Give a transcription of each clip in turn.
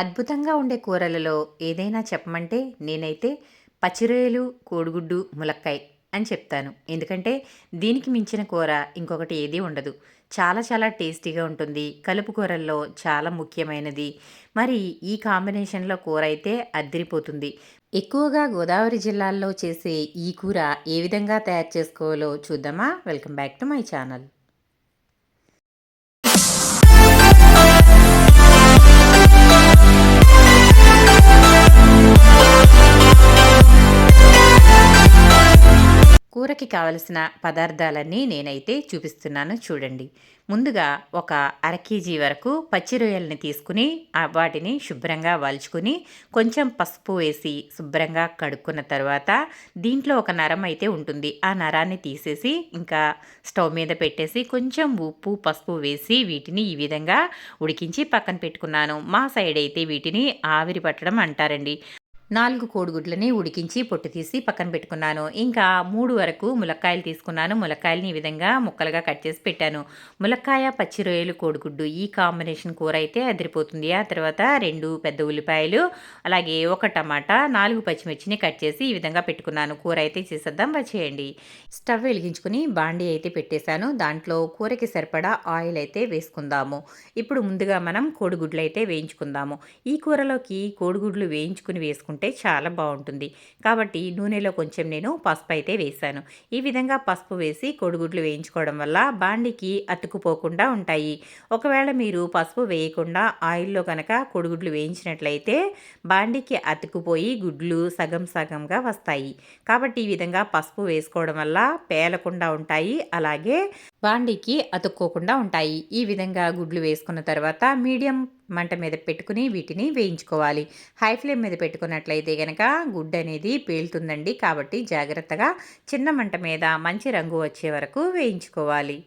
అద్భుతంగా ఉండే కూరలలో ఏదైనా చెప్పమంటే నేనైతే పచ్చిరొయ్యలు, కోడిగుడ్డు, ములక్కాయ అని చెప్తాను. ఎందుకంటే దీనికి మించిన కూర ఇంకొకటి ఏదీ ఉండదు. చాలా చాలా టేస్టీగా ఉంటుంది. కలుపు కూరల్లో చాలా ముఖ్యమైనది. మరి ఈ కాంబినేషన్‌లో కూర అయితే అద్దిరిపోతుంది. ఎక్కువగా గోదావరి జిల్లాల్లో చేసే ఈ కూర ఏ విధంగా తయారు చేసుకోవాలో చూద్దామా? Welcome back to my channel. కూరకి కావలసిన పదార్థాలన్నీ నేనైతే చూపిస్తున్నాను చూడండి. ముందుగా ఒక అర కేజీ వరకు పచ్చి రొయ్యల్ని తీసుకుని వాటిని శుభ్రంగా వలుచుకుని కొంచెం పసుపు వేసి శుభ్రంగా కడుక్కున్న తర్వాత దీంట్లో ఒక నరం అయితే ఉంటుంది. ఆ నరాన్ని తీసేసి ఇంకా స్టవ్ మీద పెట్టేసి కొంచెం ఉప్పు పసుపు వేసి వీటిని ఈ విధంగా ఉడికించి పక్కన పెట్టుకున్నాను. మా సైడ్ అయితే వీటిని ఆవిరి పట్టడం అంటారండి. 4 కోడిగుడ్లని ఉడికించి పొట్టు తీసి పక్కన పెట్టుకున్నాను. ఇంకా 3 వరకు ములక్కాయలు తీసుకున్నాను. ములక్కాయలని ఈ విధంగా ముక్కలుగా కట్ చేసి పెట్టాను. ములక్కాయ, పచ్చి రొయ్యలు, కోడిగుడ్డు ఈ కాంబినేషన్ కూర అయితే అదిరిపోతుంది. ఆ తర్వాత 2 పెద్ద ఉల్లిపాయలు, అలాగే ఒక టమాటా, 4 పచ్చిమిర్చిని కట్ చేసి ఈ విధంగా పెట్టుకున్నాను. కూర అయితే చేసేద్దాం వచ్చేయండి. స్టవ్ వెలిగించుకుని బాండీ అయితే పెట్టేశాను. దాంట్లో కూరకి సరిపడా ఆయిల్ అయితే వేసుకుందాము. ఇప్పుడు ముందుగా మనం కోడిగుడ్లు అయితే వేయించుకుందాము. ఈ కూరలోకి కోడిగుడ్లు వేయించుకుని వేసుకుంటే చాలా బాగుంటుంది. కాబట్టి నూనెలో కొంచెం నేను పసుపు అయితే వేశాను. ఈ విధంగా పసుపు వేసి కోడిగుడ్లు వేయించుకోవడం వల్ల బాండికి అతుక్కుపోకుండా ఉంటాయి. ఒకవేళ మీరు పసుపు వేయకుండా ఆయిల్లో కనుక కోడిగుడ్లు వేయించినట్లయితే బాండికి అతుక్కుపోయి గుడ్లు సగం సగంగా వస్తాయి. కాబట్టి ఈ విధంగా పసుపు వేసుకోవడం వల్ల పేలకుండా ఉంటాయి. అలాగే బాండీకి అతుక్కోకుండా ఉంటాయి. ఈ విధంగా గుడ్లు వేసుకున్న తర్వాత మీడియం మంట మీద పెట్టుకుని వీటిని వేయించుకోవాలి. హై ఫ్లేమ్ మీద పెట్టుకున్నట్లయితే కనుక గుడ్డు అనేది పేలుతుందండి. కాబట్టి జాగ్రత్తగా చిన్న మంట మీద మంచి రంగు వచ్చే వరకు వేయించుకోవాలి.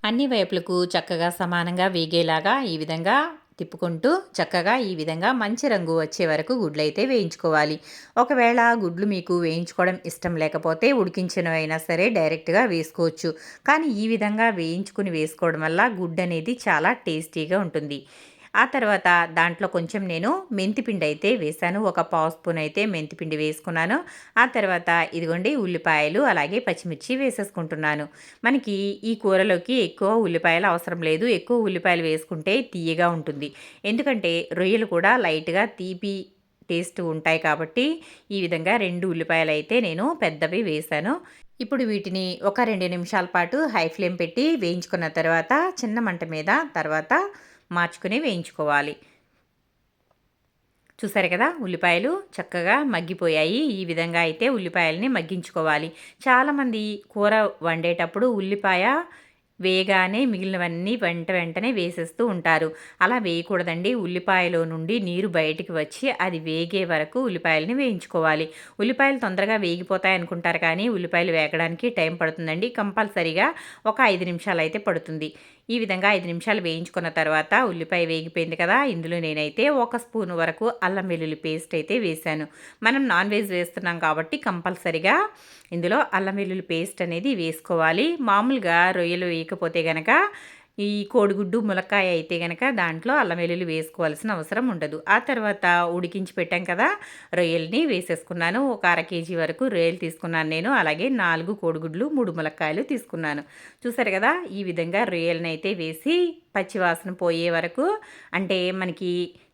అన్ని వైపులకు చక్కగా సమానంగా వేగేలాగా ఈ విధంగా తిప్పుకుంటూ చక్కగా ఈ విధంగా మంచి రంగు వచ్చే వరకు గుడ్లైతే వేయించుకోవాలి. ఒకవేళ గుడ్లు మీకు వేయించుకోవడం ఇష్టం లేకపోతే ఉడికించినవైనా సరే డైరెక్ట్గా వేసుకోవచ్చు. కానీ ఈ విధంగా వేయించుకుని వేసుకోవడం వల్ల గుడ్డు అనేది చాలా టేస్టీగా ఉంటుంది. ఆ తర్వాత దాంట్లో కొంచెం నేను మెంతిపిండి అయితే వేశాను. ఒక పావు స్పూన్ అయితే మెంతిపిండి వేసుకున్నాను. ఆ తర్వాత ఇదిగోండి ఉల్లిపాయలు అలాగే పచ్చిమిర్చి వేసేసుకుంటున్నాను. మనకి ఈ కూరలోకి ఎక్కువ ఉల్లిపాయలు అవసరం లేదు. ఎక్కువ ఉల్లిపాయలు వేసుకుంటే తీయగా ఉంటుంది. ఎందుకంటే రొయ్యలు కూడా లైట్గా తీపి టేస్ట్ ఉంటాయి కాబట్టి ఈ విధంగా 2 ఉల్లిపాయలు అయితే నేను పెద్దవి వేశాను. ఇప్పుడు వీటిని ఒక 2 నిమిషాల పాటు హై ఫ్లేమ్ పెట్టి వేయించుకున్న తర్వాత చిన్న మంట మీద తర్వాత మార్చుకుని వేయించుకోవాలి. చూసారు కదా, ఉల్లిపాయలు చక్కగా మగ్గిపోయాయి. ఈ విధంగా అయితే ఉల్లిపాయలని మగ్గించుకోవాలి. చాలామంది కూర వండేటప్పుడు ఉల్లిపాయ వేయగానే మిగిలినవన్నీ వెంటనే వేసేస్తూ ఉంటారు. అలా వేయకూడదండి. ఉల్లిపాయలో నుండి నీరు బయటికి వచ్చి అది వేగే వరకు ఉల్లిపాయలని వేయించుకోవాలి. ఉల్లిపాయలు తొందరగా వేగిపోతాయి అనుకుంటారు కానీ ఉల్లిపాయలు వేగడానికి టైం పడుతుందండి. కంపల్సరీగా ఒక 5 నిమిషాలు అయితే పడుతుంది. ఈ విధంగా 5 నిమిషాలు వేయించుకున్న తర్వాత ఉల్లిపాయ వేగిపోయింది కదా, ఇందులో నేనైతే ఒక స్పూన్ వరకు అల్లం వెల్లుల్లి పేస్ట్ అయితే వేశాను. మనం నాన్ వెజ్ వేస్తున్నాం కాబట్టి కంపల్సరీగా ఇందులో అల్లం వెల్లుల్లి పేస్ట్ అనేది వేసుకోవాలి. మామూలుగా రొయ్యలు వేయకపోతే గనక ఈ కోడిగుడ్డు ములక్కాయ అయితే గనక దాంట్లో అల్లం వెల్లుల్లి వేసుకోవాల్సిన అవసరం ఉండదు. ఆ తర్వాత ఉడికించి పెట్టాం కదా, రొయ్యల్ని వేసేసుకున్నాను. ఒక అర కేజీ వరకు రొయ్యలు తీసుకున్నాను నేను. అలాగే 4 కోడిగుడ్లు 3 ములక్కాయలు తీసుకున్నాను. చూసారు కదా, ఈ విధంగా రొయ్యలని అయితే వేసి పచ్చివాసన పోయే వరకు, అంటే మనకి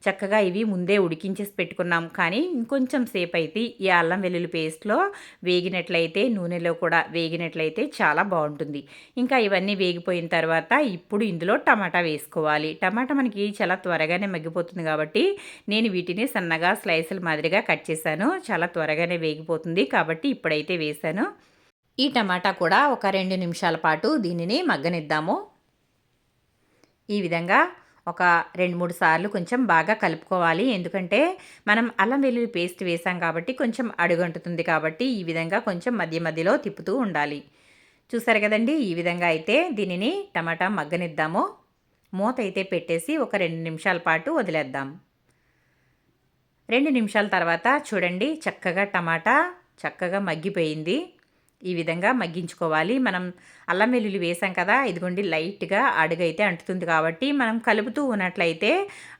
చక్కగా ఇవి ముందే ఉడికించేసి పెట్టుకున్నాం కానీ ఇంకొంచెం సేపు అయితే ఈ అల్లం వెల్లుల్లి పేస్ట్లో వేగినట్లయితే నూనెలో కూడా వేగినట్లయితే చాలా బాగుంటుంది. ఇంకా ఇవన్నీ వేగిపోయిన తర్వాత ఇప్పుడు ఇందులో టమాటా వేసుకోవాలి. టమాటా మనకి చాలా త్వరగానే మగ్గిపోతుంది కాబట్టి నేను వీటిని సన్నగా స్లైసుల మాదిరిగా కట్ చేశాను. చాలా త్వరగానే వేగిపోతుంది కాబట్టి ఇప్పుడైతే వేశాను. ఈ టమాటా కూడా ఒక 2 నిమిషాల పాటు దీనిని మగ్గనిద్దాము. ఈ విధంగా ఒక 2, 3 సార్లు కొంచెం బాగా కలుపుకోవాలి. ఎందుకంటే మనం అల్లం వెల్లుల్లి పేస్ట్ వేసాం కాబట్టి కొంచెం అడుగంటుతుంది కాబట్టి ఈ విధంగా కొంచెం మధ్య మధ్యలో తిప్పుతూ ఉండాలి. చూసారు కదండి, ఈ విధంగా అయితే దీనిని టమాటా మగ్గనిద్దాము. మూత అయితే పెట్టేసి ఒక 2 నిమిషాల పాటు వదిలేద్దాం. 2 నిమిషాల తర్వాత చూడండి చక్కగా టమాటా చక్కగా మగ్గిపోయింది. ఈ విధంగా మగ్గించుకోవాలి. మనం అల్లం వెల్లుల్లి వేసాం కదా, ఇదిగోండి లైట్‌గా అడుగైతే అంటుతుంది కాబట్టి మనం కలుపుతూ ఉన్నట్లయితే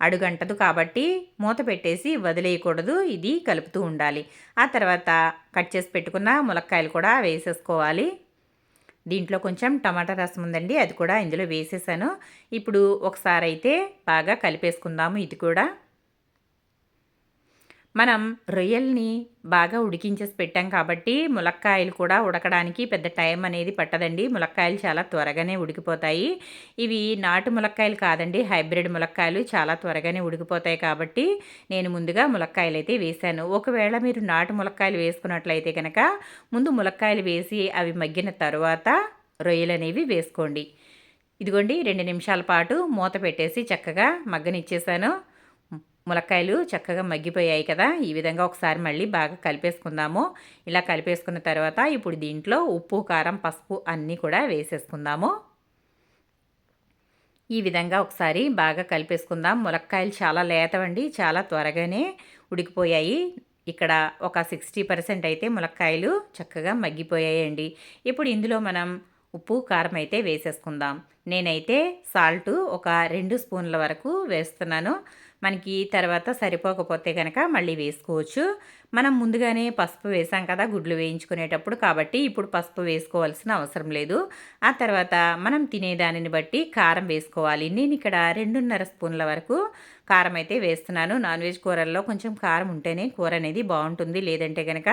అడుగంటదు కాబట్టి మూత పెట్టేసి వదిలేయకూడదు. ఇది కలుపుతూ ఉండాలి. ఆ తర్వాత కట్ చేసి పెట్టుకున్న ములక్కాయలు కూడా వేసేసుకోవాలి. దీంట్లో కొంచెం టమాటా రసం ఉందండి, అది కూడా ఇందులో వేసేసాను. ఇప్పుడు ఒకసారి అయితే బాగా కలిపేసుకుందాము. ఇది కూడా మనం రొయ్యల్ని బాగా ఉడికించేసి పెట్టాం కాబట్టి ములక్కాయలు కూడా ఉడకడానికి పెద్ద టైం అనేది పట్టదండి. ములక్కాయలు చాలా త్వరగానే ఉడికిపోతాయి. ఇవి నాటు ములక్కాయలు కాదండి, హైబ్రిడ్ ములక్కాయలు చాలా త్వరగానే ఉడికిపోతాయి కాబట్టి నేను ముందుగా ములక్కాయలు అయితే వేశాను. ఒకవేళ మీరు నాటు ములక్కాయలు వేసుకున్నట్లయితే కనుక ముందు ములక్కాయలు వేసి అవి మగ్గిన తర్వాత రొయ్యలు అనేవి వేసుకోండి. ఇదిగోండి 2 నిమిషాల పాటు మూత పెట్టేసి చక్కగా మగ్గనిచ్చేసాను. ములక్కాయలు చక్కగా మగ్గిపోయాయి కదా, ఈ విధంగా ఒకసారి మళ్ళీ బాగా కలిపేసుకుందాము. ఇలా కలిపేసుకున్న తర్వాత ఇప్పుడు దీంట్లో ఉప్పు, కారం, పసుపు అన్నీ కూడా వేసేసుకుందాము. ఈ విధంగా ఒకసారి బాగా కలిపేసుకుందాం. ములక్కాయలు చాలా లేతవండి, చాలా త్వరగానే ఉడికిపోయాయి. ఇక్కడ ఒక 60% అయితే ములక్కాయలు చక్కగా మగ్గిపోయాయండి. ఇప్పుడు ఇందులో మనం ఉప్పు, కారం అయితే వేసేసుకుందాం. నేనైతే సాల్టు ఒక 2 స్పూన్ల వరకు వేస్తున్నాను. మనకి తర్వాత సరిపోకపోతే కనుక మళ్ళీ వేసుకోవచ్చు. మనం ముందుగానే పసుపు వేసాం కదా గుడ్లు వేయించుకునేటప్పుడు, కాబట్టి ఇప్పుడు పసుపు వేసుకోవాల్సిన అవసరం లేదు. ఆ తర్వాత మనం తినేదానిని బట్టి కారం వేసుకోవాలి. నేను ఇక్కడ 2.5 స్పూన్ల వరకు కారం అయితే వేస్తున్నాను. నాన్ వెజ్ కూరల్లో కొంచెం కారం ఉంటేనే కూర అనేది బాగుంటుంది, లేదంటే కనుక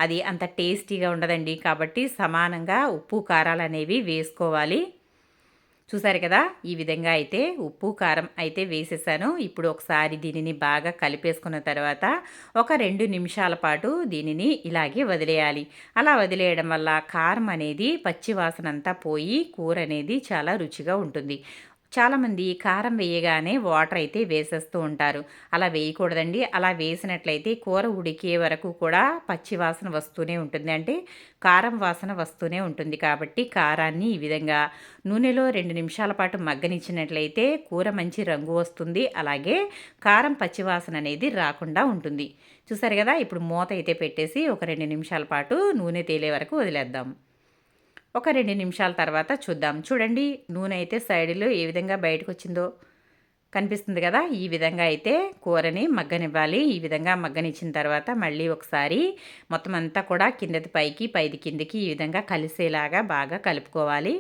అది అంత టేస్టీగా ఉండదండి. కాబట్టి సమానంగా ఉప్పు, కారాలు అనేవి వేసుకోవాలి. చూసారు కదా, ఈ విధంగా అయితే ఉప్పు, కారం అయితే వేసేసాను. ఇప్పుడు ఒకసారి దీనిని బాగా కలిపేసుకున్న తర్వాత ఒక 2 నిమిషాల పాటు దీనిని ఇలాగే వదిలేయాలి. అలా వదిలేయడం వల్ల కారం అనేది పచ్చి వాసన అంతా పోయి కూర అనేది చాలా రుచిగా ఉంటుంది. చాలామంది కారం వేయగానే వాటర్ అయితే వేసేస్తూ ఉంటారు. అలా వేయకూడదండి. అలా వేసినట్లయితే కూర ఉడికే వరకు కూడా పచ్చి వాసన వస్తూనే ఉంటుంది. అంటే కారం వాసన వస్తూనే ఉంటుంది. కాబట్టి కారాన్ని ఈ విధంగా నూనెలో 2 నిమిషాల పాటు మగ్గనిచ్చినట్లయితే కూర మంచి రంగు వస్తుంది. అలాగే కారం పచ్చి వాసన అనేది రాకుండా ఉంటుంది. చూసారు కదా, ఇప్పుడు మూత అయితే పెట్టేసి ఒక 2 నిమిషాల పాటు నూనె తేలే వరకు వదిలేద్దాం. ఒక 2 నిమిషాల తర్వాత చూద్దాం. చూడండి, నూనె అయితే సైడ్లో ఏ విధంగా బయటకు వచ్చిందో కనిపిస్తుంది కదా. ఈ విధంగా అయితే కూరని మగ్గనివ్వాలి. ఈ విధంగా మగ్గనిచ్చిన తర్వాత మళ్ళీ ఒకసారి మొత్తం అంతా కూడా కిందది పైకి, పైది కిందకి ఈ విధంగా కలిసేలాగా బాగా కలుపుకోవాలి.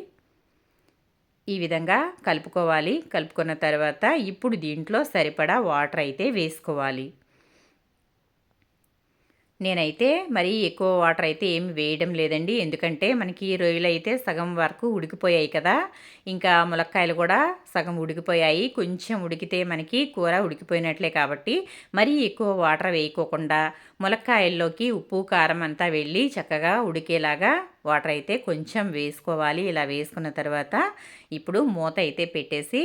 ఈ విధంగా కలుపుకోవాలి. కలుపుకున్న తర్వాత ఇప్పుడు దీంట్లో సరిపడా వాటర్ అయితే వేసుకోవాలి. నేనైతే మరీ ఎక్కువ వాటర్ అయితే ఏమి వేయడం లేదండి. ఎందుకంటే మనకి రొయ్యలు అయితే సగం వరకు ఉడికిపోయాయి కదా, ఇంకా ములక్కాయలు కూడా సగం ఉడికిపోయాయి. కొంచెం ఉడికితే మనకి కూర ఉడికిపోయినట్లే కాబట్టి మరీ ఎక్కువ వాటర్ వేయకోకుండా ములక్కాయల్లోకి ఉప్పు, కారం అంతా వెళ్ళి చక్కగా ఉడికేలాగా వాటర్ అయితే కొంచెం వేసుకోవాలి. ఇలా వేసుకున్న తర్వాత ఇప్పుడు మూత అయితే పెట్టేసి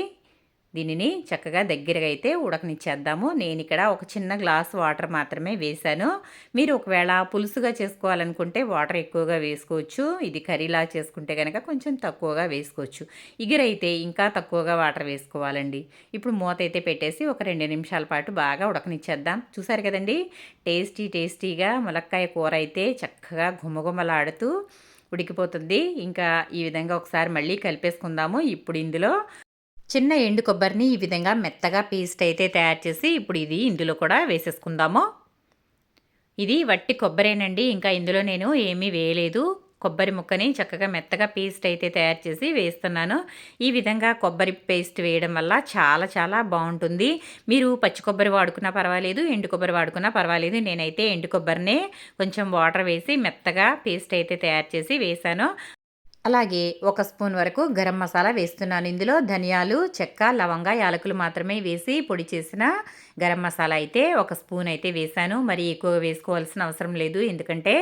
దీనిని చక్కగా దగ్గరగా అయితే ఉడకనిచ్చేద్దాము. నేను ఇక్కడ ఒక చిన్న గ్లాస్ వాటర్ మాత్రమే వేశాను. మీరు ఒకవేళ పులుసుగా చేసుకోవాలనుకుంటే వాటర్ ఎక్కువగా వేసుకోవచ్చు. ఇది కర్రీలా చేసుకుంటే కనుక కొంచెం తక్కువగా వేసుకోవచ్చు. ఇగురైతే ఇంకా తక్కువగా వాటర్ వేసుకోవాలండి. ఇప్పుడు మూత అయితే పెట్టేసి ఒక 2 నిమిషాల పాటు బాగా ఉడకనిచ్చేద్దాం. చూసారు కదండి, టేస్టీగా ములక్కాయ కూర అయితే చక్కగా గుమగుమలాడుతూ ఉడికిపోతుంది. ఇంకా ఈ విధంగా ఒకసారి మళ్ళీ కలిపేసుకుందాము. ఇప్పుడు ఇందులో చిన్న ఎండు కొబ్బరిని ఈ విధంగా మెత్తగా పేస్ట్ అయితే తయారు చేసి ఇప్పుడు ఇది ఇందులో కూడా వేసేసుకుందాము. ఇది వట్టి కొబ్బరేనండి, ఇంకా ఇందులో నేను ఏమీ వేయలేదు. కొబ్బరి ముక్కని చక్కగా మెత్తగా పేస్ట్ అయితే తయారు చేసి వేస్తున్నాను. ఈ విధంగా కొబ్బరి పేస్ట్ వేయడం వల్ల చాలా చాలా బాగుంటుంది. మీరు పచ్చి కొబ్బరి వాడుకున్నా పర్వాలేదు, ఎండు కొబ్బరి వాడుకున్నా పర్వాలేదు. నేనైతే ఎండు కొబ్బరినే కొంచెం వాటర్ వేసి మెత్తగా పేస్ట్ అయితే తయారు చేసి వేశాను. అలాగే ఒక స్పూన్ వరకు గరం మసాలా వేస్తున్నాను. ఇందులో ధనియాలు, చెక్క, లవంగ, యాలకులు మాత్రమే వేసి పొడి చేసిన గరం మసాలా అయితే ఒక స్పూన్ అయితే వేశాను. మరి ఎక్కువ వేసుకోవాల్సిన అవసరం లేదు, ఎందుకంటే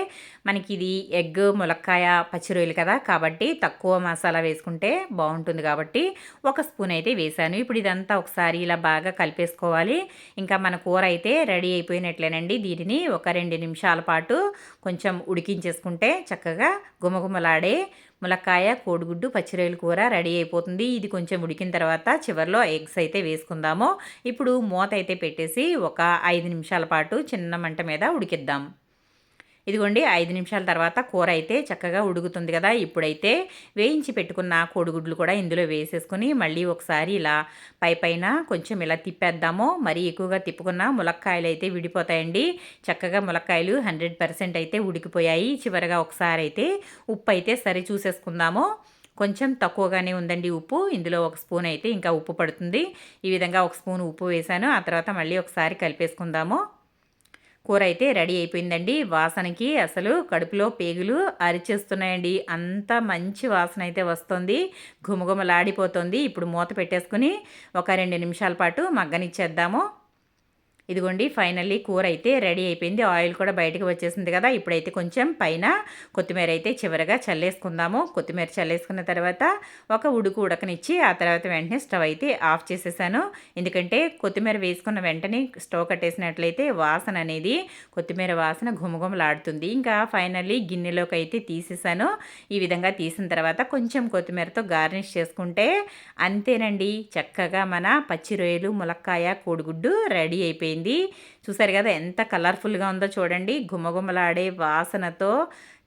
మనకి ఇది ఎగ్, ములక్కాయ, పచ్చి రొయ్యలు కదా, కాబట్టి తక్కువ మసాలా వేసుకుంటే బాగుంటుంది. కాబట్టి ఒక స్పూన్ అయితే వేశాను. ఇప్పుడు ఇదంతా ఒకసారి ఇలా బాగా కలిపేసుకోవాలి. ఇంకా మన కూర అయితే రెడీ అయిపోయినట్లేనండి. దీనిని ఒక 2 నిమిషాల పాటు కొంచెం ఉడికించేసుకుంటే చక్కగా గుమగుమలాడే ములక్కాయ, కోడిగుడ్డు, పచ్చిరొయ్యల కూర రెడీ అయిపోతుంది. ఇది కొంచెం ఉడికిన తర్వాత చివరిలో ఎగ్స్ అయితే వేసుకుందాము. ఇప్పుడు మూత అయితే పెట్టేసి ఒక 5 నిమిషాల పాటు చిన్న మంట మీద ఉడికిద్దాం. ఇదిగోండి 5 నిమిషాల తర్వాత కూర అయితే చక్కగా ఉడుకుతుంది కదా. ఇప్పుడైతే వేయించి పెట్టుకున్న కోడిగుడ్లు కూడా ఇందులో వేసేసుకొని మళ్ళీ ఒకసారి ఇలా పైన కొంచెం ఇలా తిప్పేద్దాము. మరీ ఎక్కువగా తిప్పుకున్న ములక్కాయలు అయితే విడిపోతాయండి. చక్కగా ములక్కాయలు 100% అయితే ఉడికిపోయాయి. చివరగా ఒకసారి అయితే ఉప్పు అయితే సరి చూసేసుకుందాము. కొంచెం తక్కువగానే ఉందండి ఉప్పు. ఇందులో ఒక స్పూన్ అయితే ఇంకా ఉప్పు పడుతుంది. ఈ విధంగా ఒక స్పూన్ ఉప్పు వేసాను. ఆ తర్వాత మళ్ళీ ఒకసారి కలిపేసుకుందాము. కూర అయితే రెడీ అయిపోయిందండి. వాసనకి అసలు కడుపులో పేగులు అరిచేస్తున్నాయండి. అంత మంచి వాసన అయితే వస్తుంది. ఘుమఘుమలాడిపోతుంది. ఇప్పుడు మూత పెట్టేసుకుని ఒక 2 నిమిషాల పాటు మగ్గనిచ్చేద్దాము. ఇదిగోండి ఫైనల్లీ కూర అయితే రెడీ అయిపోయింది. ఆయిల్ కూడా బయటకు వచ్చేసింది కదా. ఇప్పుడైతే కొంచెం పైన కొత్తిమీర అయితే చివరగా చల్లేసుకుందాము. కొత్తిమీర చల్లేసుకున్న తర్వాత ఒక ఉడకనిచ్చి ఆ తర్వాత వెంటనే స్టవ్ అయితే ఆఫ్ చేసేసాను. ఎందుకంటే కొత్తిమీర వేసుకున్న వెంటనే స్టవ్ కట్టేసినట్లయితే వాసన అనేది కొత్తిమీర వాసన ఘుమఘుమలాడుతుంది. ఇంకా ఫైనల్లీ గిన్నెలోకి అయితే తీసేసాను. ఈ విధంగా తీసిన తర్వాత కొంచెం కొత్తిమీరతో గార్నిష్ చేసుకుంటే అంతేనండి, చక్కగా మన పచ్చి రొయ్యలు ములక్కాయ కోడిగుడ్డు రెడీ అయిపోయింది. చూసారు కదా ఎంత కలర్ఫుల్గా ఉందో చూడండి. గుమగుమలాడే వాసనతో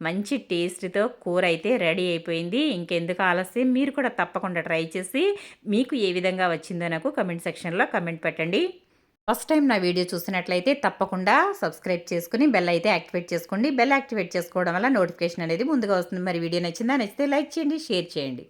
మంచి టేస్ట్తో కూర అయితే రెడీ అయిపోయింది. ఇంకెందుకు ఆలస్యం, మీరు కూడా తప్పకుండా ట్రై చేసి మీకు ఏ విధంగా వచ్చిందో నాకు కమెంట్ సెక్షన్లో కమెంట్ పెట్టండి. ఫస్ట్ టైం నా వీడియో చూసినట్లయితే తప్పకుండా సబ్స్క్రైబ్ చేసుకుని బెల్ అయితే యాక్టివేట్ చేసుకోండి. బెల్ యాక్టివేట్ చేసుకోవడం వల్ల నోటిఫికేషన్ అనేది ముందుగా వస్తుంది. మరి వీడియో నచ్చితే లైక్ చేయండి, షేర్ చేయండి.